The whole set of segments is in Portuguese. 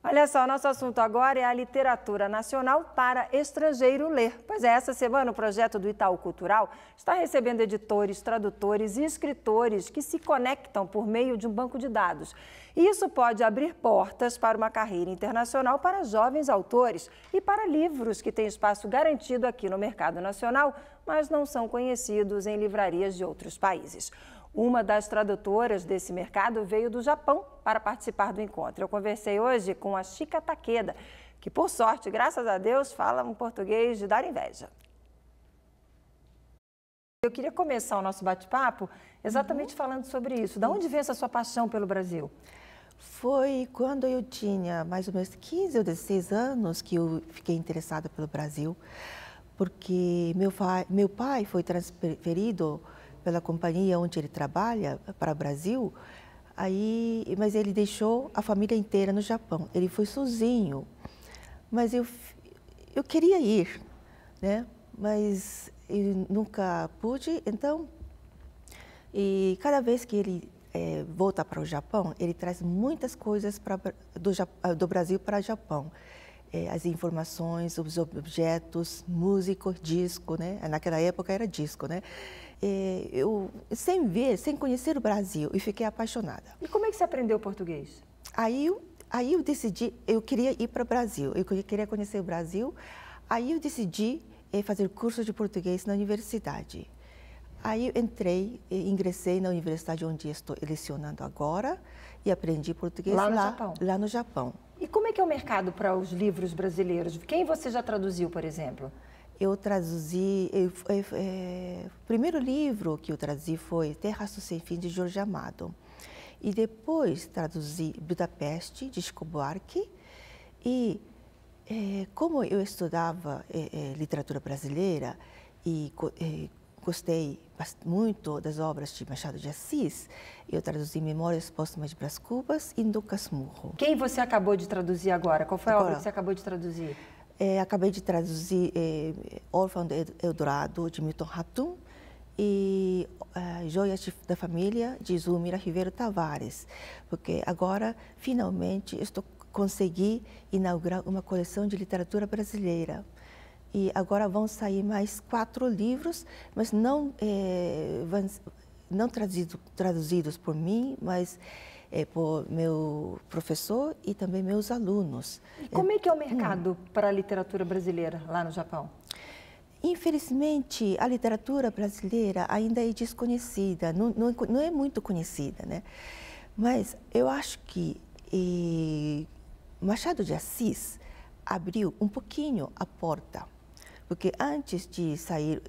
Olha só, nosso assunto agora é a literatura nacional para estrangeiro ler. Pois é, essa semana o projeto do Itaú Cultural está recebendo editores, tradutores e escritores que se conectam por meio de um banco de dados. E isso pode abrir portas para uma carreira internacional para jovens autores e para livros que têm espaço garantido aqui no mercado nacional, mas não são conhecidos em livrarias de outros países. Uma das tradutoras desse mercado veio do Japão para participar do encontro. Eu conversei hoje com a Chika Takeda, que por sorte, graças a Deus, fala um português de dar inveja. Eu queria começar o nosso bate-papo exatamente falando sobre isso. Da onde veio essa sua paixão pelo Brasil? Foi quando eu tinha mais ou menos 15 ou 16 anos que eu fiquei interessada pelo Brasil, porque meu pai foi transferido pela companhia onde ele trabalha para o Brasil, mas ele deixou a família inteira no Japão. Ele foi sozinho, mas eu queria ir, né? Mas eu nunca pude, então, e cada vez que ele volta para o Japão, ele traz muitas coisas do Brasil para o Japão. As informações, os objetos, música, disco, né? Naquela época era disco, né? Eu, sem conhecer o Brasil, e fiquei apaixonada. E como é que você aprendeu português? Aí eu decidi, eu queria ir para o Brasil, eu queria conhecer o Brasil, aí eu decidi fazer curso de português na universidade. Aí eu ingressei na universidade onde estou lecionando agora e aprendi português lá no Japão. E como é que é o mercado para os livros brasileiros? Quem você já traduziu, por exemplo? Eu traduzi, o primeiro livro que eu traduzi foi Terraço Sem Fim, de Jorge Amado. E depois traduzi Budapeste, de Chico Buarque. E como eu estudava literatura brasileira e gostei muito das obras de Machado de Assis, eu traduzi Memórias Póstumas de Brás Cubas e Dom Casmurro. Quem você acabou de traduzir agora? Qual foi a obra que você acabou de traduzir? Acabei de traduzir Órfão de Eldorado, de Milton Ratum, e Joias da Família, de Zulmira Ribeiro Tavares, porque agora, finalmente, consegui inaugurar uma coleção de literatura brasileira. E agora vão sair mais 4 livros, mas não traduzidos por mim, mas por meu professor e também meus alunos. E como é que é o mercado para a literatura brasileira lá no Japão? Infelizmente, a literatura brasileira ainda é desconhecida, não é muito conhecida, né? Mas eu acho que Machado de Assis abriu um pouquinho a porta. Porque antes de sair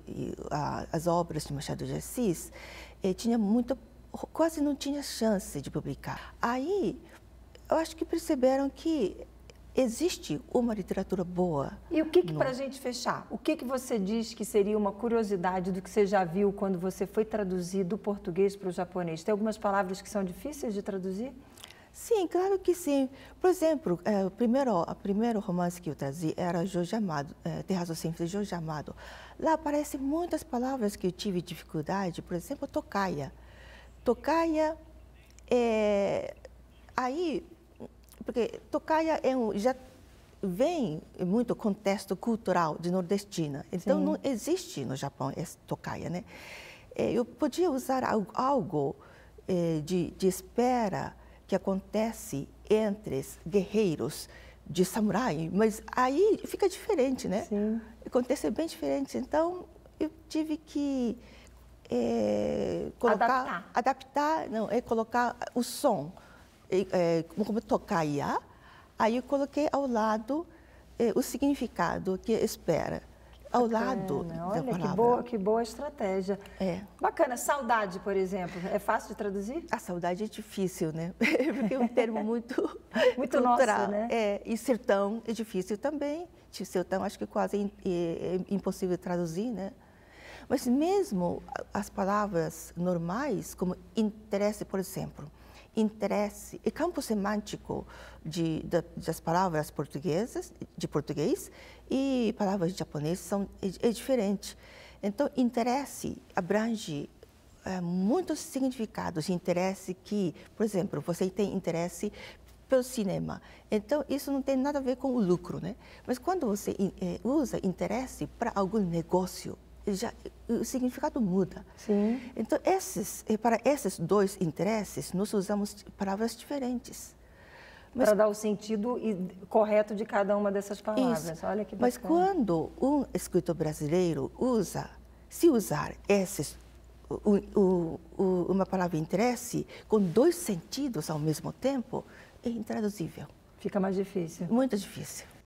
as obras de Machado de Assis, quase não tinha chance de publicar. Aí, eu acho que perceberam que existe uma literatura boa. E o que para a gente fechar, o que você diz que seria uma curiosidade do que você já viu quando você foi traduzir do português para o japonês? Tem algumas palavras que são difíceis de traduzir? Sim, claro que sim. Por exemplo, o primeiro romance que eu trazi era Jorge Amado, Terraço Sem Fim, de Jorge Amado. Lá aparecem muitas palavras que eu tive dificuldade, por exemplo, tocaia. Tocaia porque tocaia já vem muito contexto cultural de nordestina. Então, não existe no Japão essa tocaia, né? Eu podia usar algo de espera que acontece entre guerreiros de samurai, mas aí fica diferente, né? Sim. Acontece bem diferente. Então, eu tive que colocar o som, como tocaia, aí eu coloquei ao lado o significado que espera. Ao lado da palavra. Olha, que boa estratégia. Bacana. Saudade, por exemplo, é fácil de traduzir? A saudade é difícil, né? Porque é um termo muito nosso, né? E sertão é difícil também. Sertão acho que quase é impossível de traduzir, né? Mas mesmo as palavras normais, como interesse, por exemplo, interesse e campo semântico das palavras portuguesas, de português, e palavras de japonês é diferente. Então, interesse abrange muitos significados. Interesse que, por exemplo, você tem interesse pelo cinema. Então, isso não tem nada a ver com o lucro, né? Mas quando você usa interesse para algum negócio, já, o significado muda. Sim. Então, para esses dois interesses, nós usamos palavras diferentes. Para dar o sentido correto de cada uma dessas palavras. Isso. Olha que bacana. Mas quando um escritor brasileiro se usar uma palavra interesse com dois sentidos ao mesmo tempo, é intraduzível. Fica mais difícil. Muito difícil.